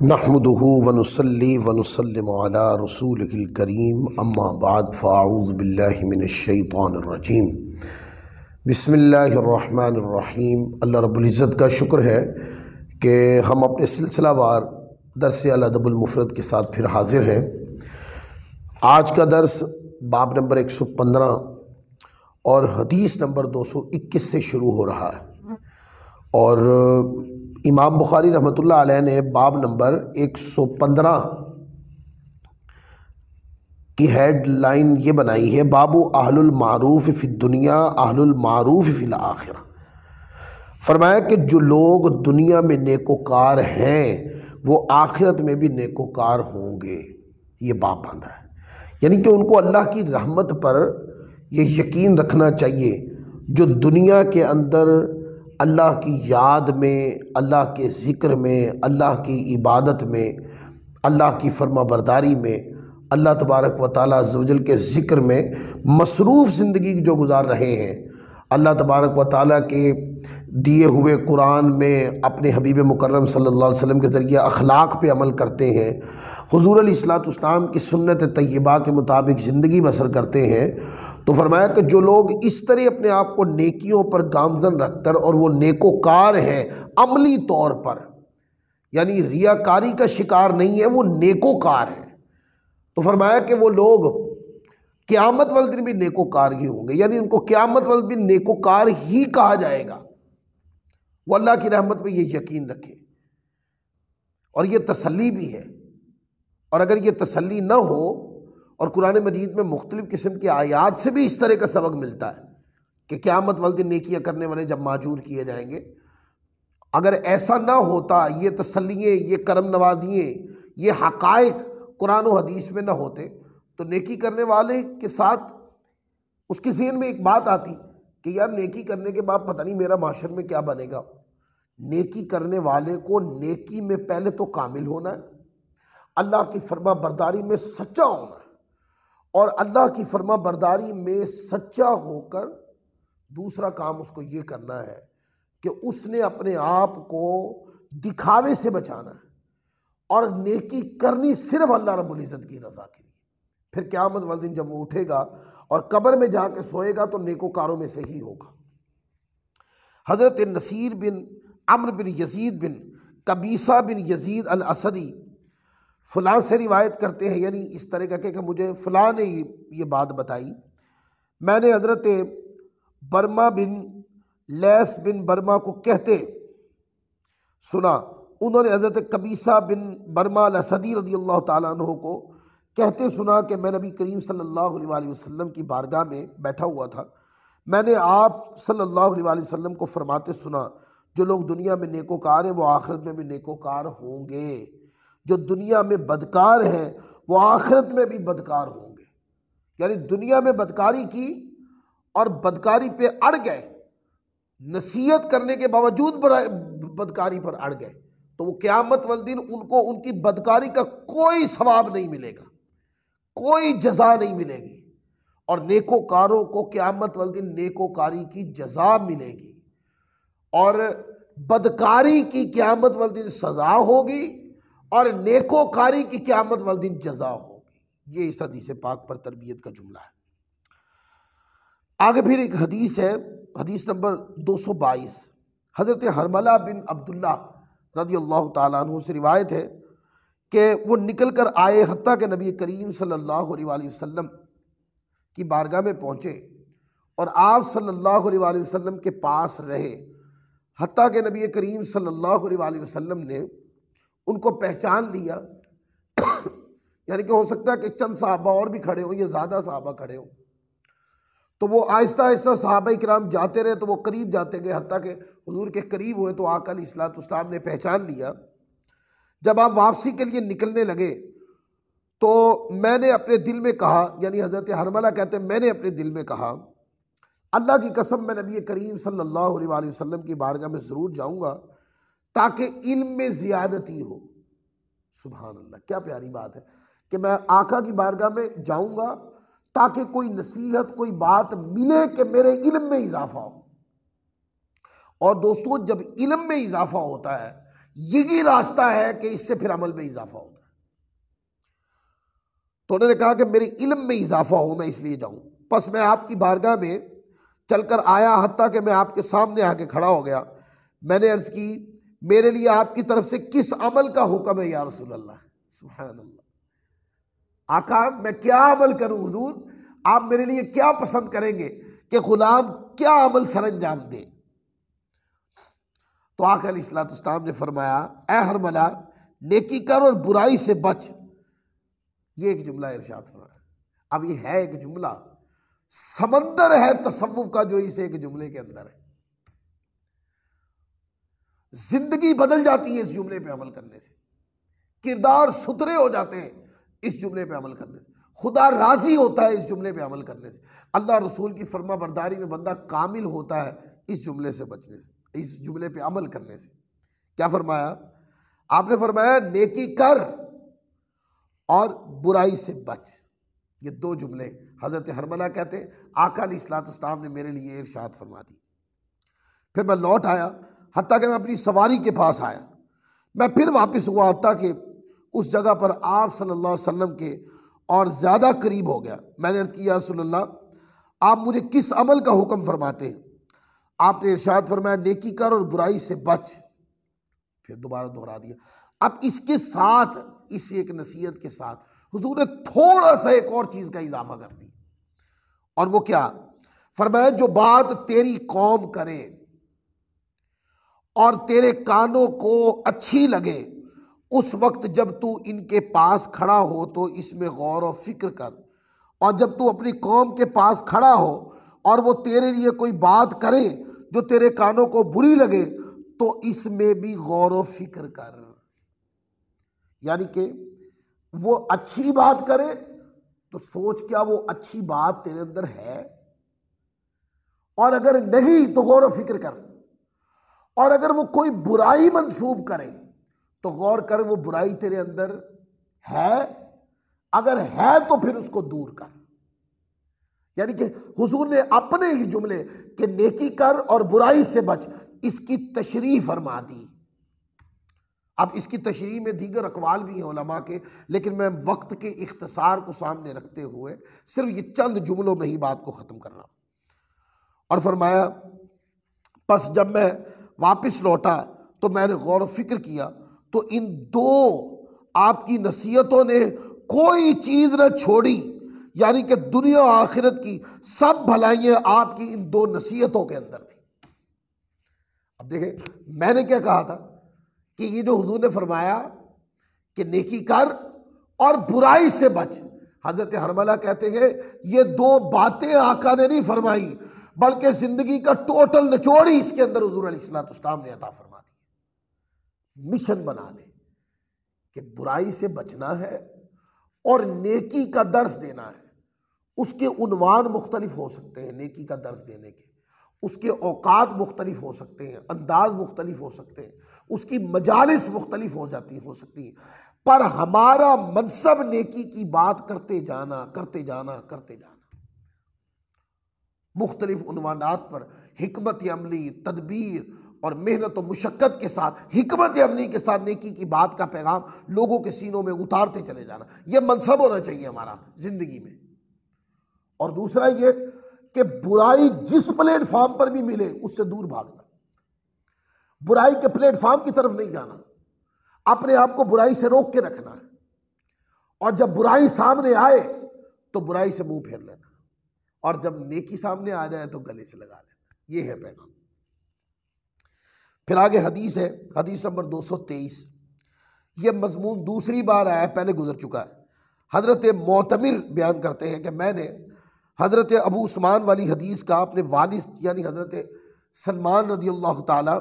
नहमदुहु व नुसल्ली व नुसल्लिमु अला रसूलिहिल करीम अम्मा बाद फ़अऊज़ु बिल्लाहि मिनश शैतानिर रजीम बिस्मिल्लाहिर रहमानिर रहीम। अल्लाह रब्बुल इज़्ज़त का शुक्र है कि हम अपने सिलसिलावार दर्स अल अदबुल मुफ़रद के साथ फिर हाज़िर हैं। आज का दर्स बाब नंबर 115 और हदीस नंबर 221 से शुरू हो रहा है और इमाम बुखारी रहमतुल्लाह अलैह ने बाब नंबर 115 की हेडलाइन ये बनाई है, बाबू अहलुल मारूफ फ़ि दुनिया अहलुल मारूफ फ़िल आखिरा। फरमाया कि जो लोग दुनिया में नेकोकार हैं वो आखिरत में भी नेकोकार होंगे। ये बाब बांधा है, यानी कि उनको अल्लाह की रहमत पर ये यकीन रखना चाहिए जो दुनिया के अंदर अल्लाह की याद में, अल्लाह के ज़िक्र में, अल्लाह की इबादत में, अल्लाह की फर्माबरदारी में, अल्लाह तबारक व तआला अज़्ज़ व जल के ज़िक्र में मसरूफ़ ज़िंदगी जो गुजार रहे हैं, अल्लाह तबारक व तआला के दिए हुए कुरान में अपने हबीब मुकर्रम सल्लल्लाहु अलैहि वसल्लम के ज़रिए अखलाक पे अमल करते हैं, हुज़ूर अलैहिस्सलातु वस्सलाम की सुन्नत तय्यबा के मुताबिक ज़िंदगी बसर करते हैं। तो फरमाया कि जो लोग इस तरह अपने आप को नेकियों पर गामजन रखकर, और वो नेकोकार हैं अमली तौर पर, यानी रियाकारी का शिकार नहीं है, वो नेकोकार है, तो फरमाया कि वो लोग क़यामत वाले दिन भी नेकोकार ही होंगे, यानी उनको क़यामत वाले दिन नेकोकार ही कहा जाएगा। वो अल्लाह की रहमत पे ये यकीन रखे और ये तसल्ली भी है। और अगर ये तसल्ली न हो, और कुरान मजीद में मुख्तलिफ़ किस्म की आयात से भी इस तरह का सबक मिलता है कि क़यामत वाले दिन नेकियां करने वाले जब माजूर किए जाएंगे, अगर ऐसा ना होता, ये तसल्लियाँ, ये करम नवाजियाँ, ये हक़ाइक़ कुरान और हदीस में ना होते, तो नेकी करने वाले के साथ उसके ज़हन में एक बात आती कि यार नेकी करने के बाद पता नहीं मेरा माशर में क्या बनेगा। नेकी करने वाले को नेकी में पहले तो कामिल होना है, अल्लाह की फरमा बरदारी में सच्चा होना है, और अल्लाह की फरमा बरदारी में सच्चा होकर दूसरा काम उसको ये करना है कि उसने अपने आप को दिखावे से बचाना है और नेकी करनी सिर्फ अल्लाह रब्बुल इज़्ज़त की रज़ा के लिए। फिर क़यामत वाले दिन जब वो उठेगा और कब्र में जाके सोएगा तो नेकोकारों में से ही होगा। हज़रत नसीर बिन अम्र बिन यजीद बिन कबीसा बिन यजीद अल असदी फ़लाँ से रिवायत करते हैं, यानी इस तरह का कि मुझे फ़लाँ ने ये बात बताई, मैंने हज़रत बर्मा बिन लैस बिन बर्मा को कहते सुना, उन्होंने हज़रत कबीसा बिन बर्मा अल असदी रज़ियल्लाहु ताला अन्हु को कहते सुना कि मैं नबी करीम सल्लल्लाहु अलैहि वसल्लम की बारगाह में बैठा हुआ था। मैंने आप सल्लल्लाहु अलैहि वसल्लम को फरमाते सुना, जो लोग दुनिया में नेकोकार हैं वो आखिरत में भी नेकोकार होंगे, जो दुनिया में बदकार हैं वो आखिरत में भी बदकार होंगे। यानी दुनिया में बदकारी की और बदकारी पे अड़ गए, नसीहत करने के बावजूद बदकारी पर अड़ गए, तो वो क़यामत वाले दिन उनको उनकी बदकारी का कोई सवाब नहीं मिलेगा, कोई जज़ा नहीं मिलेगी, और नेकोकारों को क़यामत वाले दिन नेकोकारी की जज़ा मिलेगी और बदकारी की क़यामत वाले दिन सज़ा होगी और नेकोकारी की क़यामत वाले दिन जज़ा होगी। ये इस हदीस पाक पर तरबियत का जुमला है। आगे फिर एक हदीस है, हदीस नंबर 222, हज़रत हरमला बिन अब्दुल्ला रज़ियल्लाहु ताला अन्हु से रिवायत है कि वो निकल कर आए हत्ता के नबी करीम सल्लल्लाहु अलैहि वसल्लम की बारगाह में पहुँचे और आप सल्लल्लाहु अलैहि वसल्लम के पास रहे, हत्ता के नबी करीम सल्लल्लाहु अलैहि वसल्लम ने उनको पहचान लिया। यानी कि हो सकता है कि चंद सहाबा और भी खड़े हों या ज़्यादा सहाबा खड़े हों, तो वो आहिस्ता आहिस्ता सहाबा किराम जाते रहे, तो वो करीब जाते गए, हत्ता के हुजूर के करीब हुए तो आका अलैहिस्सलातु वस्सलाम ने पहचान लिया। जब आप वापसी के लिए निकलने लगे तो मैंने अपने दिल में कहा, यानी हज़रत हरमला कहते हैं मैंने अपने दिल में कहा, अल्लाह की कसम मैं नबी करीम सल्लल्लाहु अलैहि वसल्लम की बारगाह में ज़रूर जाऊँगा ताकि इल्म में ज़ियादती हो। सुभान अल्लाह, क्या प्यारी बात है कि मैं आका की बारगाह में जाऊँगा ताकि कोई नसीहत, कोई बात मिले कि मेरे इल्म में इजाफा हो। और दोस्तों, जब इल्म में इजाफा होता है यही रास्ता है कि इससे फिर अमल में इजाफा होता है। तो उन्होंने कहा कि मेरे इल्म में इजाफा हो, मैं इसलिए जाऊं। बस मैं आपकी बारगाह में चलकर आया, हत्ता कि मैं आपके सामने आके खड़ा हो गया। मैंने अर्ज की, मेरे लिए आपकी तरफ से किस अमल का हुक्म है या रसूल अल्लाह। सुभान अल्लाह, आका मैं क्या अमल करूं हुजूर, आप मेरे लिए क्या पसंद करेंगे कि गुलाम क्या अमल सरंजाम दे। तो आका अलैहिस्सलाम ने फरमाया, ए हरमला, नेकी कर और बुराई से बच। ये एक जुमला इरशाद फरमाया। अब ये है एक जुमला, समंदर है तसव्वुफ का जो इस एक जुमले के अंदर है। जिंदगी बदल जाती है इस जुमले पे अमल करने से, किरदार सुथरे हो जाते हैं इस जुमले पे अमल करने से, खुदा राजी होता है इस जुमले पे अमल करने से, अल्लाह रसूल की फर्मा बरदारी में बंदा कामिल होता है इस जुमले से बचने से, इस जुमले पे अमल करने से। क्या फरमाया आपने? फरमाया नेकी कर और बुराई से बच। ये दो जुमले हजरत हरमला कहते हैं, आका अलैहिस्सलाम ने मेरे लिए इरशाद फरमा दी। फिर मैं लौट आया, हत्ता कि मैं अपनी सवारी के पास आया। मैं फिर वापस हुआ हत्ता कि उस जगह पर आप सल्लल्लाहु अलैहि वसल्लम के और ज़्यादा करीब हो गया। मैंने अर्ज़ किया, या रसूलल्लाह, आप मुझे किस अमल का हुक्म फरमाते हैं? आपने इरशाद फरमाया, नेकी कर और बुराई से बच। फिर दोबारा दोहरा दिया। अब इसके साथ, इस एक नसीहत के साथ हुजूर ने थोड़ा सा एक और चीज़ का इजाफा कर दी, और वो क्या? फरमाया, जो बात तेरी कौम करे और तेरे कानों को अच्छी लगे, उस वक्त जब तू इनके पास खड़ा हो तो इसमें गौर और फिक्र कर, और जब तू अपनी कौम के पास खड़ा हो और वो तेरे लिए कोई बात करे जो तेरे कानों को बुरी लगे, तो इसमें भी गौर और फिक्र कर। यानी कि वो अच्छी बात करे तो सोच क्या वो अच्छी बात तेरे अंदर है, और अगर नहीं तो गौर और फिक्र कर, और अगर वो कोई बुराई मंसूब करे तो गौर कर वो बुराई तेरे अंदर है, अगर है तो फिर उसको दूर कर। यानी कि हुजूर ने अपने ही जुमले कि नेकी कर और बुराई से बच, इसकी तशरीह फरमा दी। अब इसकी तशरीह में दीगर अकवाल भी हैं उलमा के, लेकिन मैं वक्त के इख्तिसार को सामने रखते हुए सिर्फ ये चंद जुमलों में ही बात को ख़त्म कर रहा हूँ। और फरमाया, बस जब मैं वापस लौटा तो मैंने गौर व फिक्र किया, तो इन दो आपकी नसीहतों ने कोई चीज़ न छोड़ी, यानी कि दुनिया और आखिरत की सब भलाइयाँ आपकी इन दो नसीहतों के अंदर थी। अब देखें, मैंने क्या कहा था कि ये जो हुजूर ने फरमाया कि नेकी कर और बुराई से बच, हजरत हरमला कहते हैं ये दो बातें आका ने नहीं फरमाई, बल्कि जिंदगी का टोटल निचोड़ ही इसके अंदर हुजूर अलैहिस्सलाम ने अता फरमा दी। मिशन बना ले कि बुराई से बचना है और नेकी का दर्स देना है। उसके उन्वान मुख्तलिफ हो सकते हैं नेकी का दर्स देने के, उसके औकात मुख्तलिफ हो सकते हैं, अंदाज मुख्तलिफ हो सकते हैं, उसकी मजालिस मुख्तलिफ हो सकती हैं, पर हमारा मनसब नेकी की बात करते जाना, करते जाना, करते जाना। मुख्तलिफ उन्वानात पर हिकमत अमली, तदबीर और मेहनत और मुशक्क़त के साथ, हिकमत अमली के साथ नेकी की बात का पैगाम लोगों के सीनों में उतारते चले जाना, यह मनसब होना चाहिए हमारा ज़िंदगी में। और दूसरा ये कि बुराई जिस प्लेटफॉर्म पर भी मिले उससे दूर भागना, बुराई के प्लेटफॉर्म की तरफ नहीं जाना, अपने आप को बुराई से रोक के रखना है, और जब बुराई सामने आए तो बुराई से मुंह फेर लेना, और जब नेकी सामने आ जाए तो गले से लगा लेना। ये है पैगाम। फिर आगे हदीस है, हदीस नंबर 223। ये मजमून दूसरी बार आया है, पहले गुजर चुका है। हज़रत मोतमिर बयान करते हैं कि मैंने हज़रत अबू उस्मान वाली हदीस का अपने वालिद यानी हज़रत सलमान रज़ी अल्लाह ताला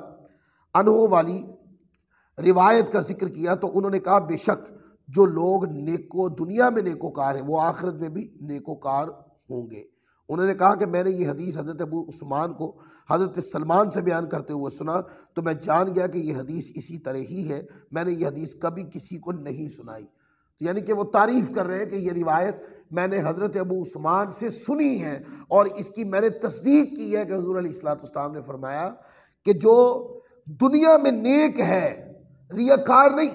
अन्हु वाली रिवायत का जिक्र किया, तो उन्होंने कहा बेशक जो लोग दुनिया में नेकोकार हैं वो आखिरत में भी नेकोकार होंगे। उन्होंने कहा कि मैंने ये हदीस हज़रत अबू उस्मान को हज़रत सलमान से बयान करते हुए सुना, तो मैं जान गया कि ये हदीस इसी तरह ही है, मैंने ये हदीस कभी किसी को नहीं सुनाई। तो यानी कि वो तारीफ़ कर रहे हैं कि ये रिवायत मैंने हज़रत अबू उस्मान से सुनी है, और इसकी मैंने तस्दीक की है कि हुज़ूर अलैहिस्सलाम ने फरमाया कि जो दुनिया में नेक है, रियाकार नहीं,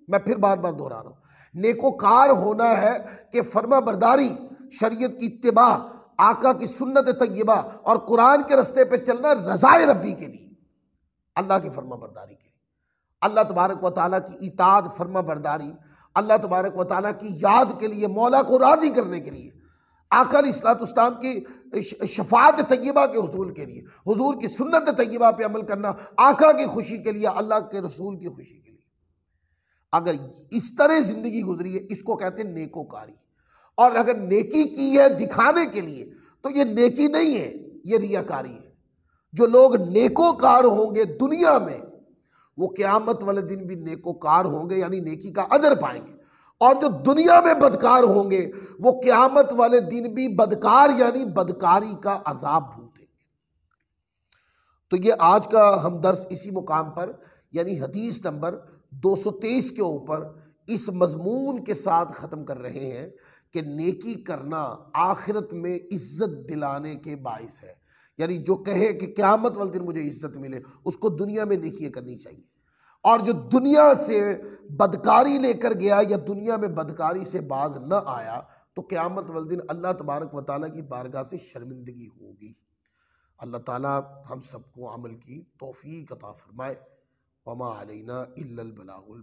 मैं फिर बार बार दोहरा रहा हूं। नेकोकार होना है कि फर्मा बरदारी, शरीयत की इत्तिबा, आका की सुन्नत तय्यबा और कुरान के रास्ते पे चलना रज़ाए रब्बी के लिए, अल्लाह की फर्मा बरदारी के लिए, अल्लाह तबारक व तआला की इताअत फर्मा बरदारी, अल्लाह तबारक व तआला की याद के लिए, मौला को राज़ी करने के लिए, आका अलैहिस्सलाम की शफाअत तय्यबा के हुसूल के लिए, हुजूर की सुन्नत तय्यबा पे अमल करना, आका की खुशी के लिए, अल्लाह के रसूल की खुशी के लिए। अगर इस तरह जिंदगी गुजरी है, इसको कहते हैं नेकोकारी। और अगर नेकी की है दिखाने के लिए, तो ये नेकी नहीं है, ये रियाकारी है। जो लोग नेकोकार होंगे दुनिया में, वो क़यामत वाले दिन भी नेकोकार होंगे, यानी नेकी का अजर पाएंगे। और जो दुनिया में बदकार होंगे, वो क़यामत वाले दिन भी बदकार यानी बदकारी का अजाब भुगतेंगे। तो ये आज का हम दर्स इसी मुकाम पर, यानी हदीस नंबर 223 के ऊपर इस मजमून के साथ ख़त्म कर रहे हैं कि नेकी करना आखिरत में इज्जत दिलाने के बाइस है। यानी जो कहे कि क़यामत वाले दिन मुझे इज्जत मिले, उसको दुनिया में नेकियां करनी चाहिए। और जो दुनिया से बदकारी लेकर गया या दुनिया में बदकारी से बाज न आया, तो क़यामत वाले दिन अल्लाह तबारक व तआला की बारगाह से शर्मिंदगी होगी। अल्लाह ताला हम सबको अमल की तौफीक अता फरमाए। वमा अलैना इल्लल बलागुल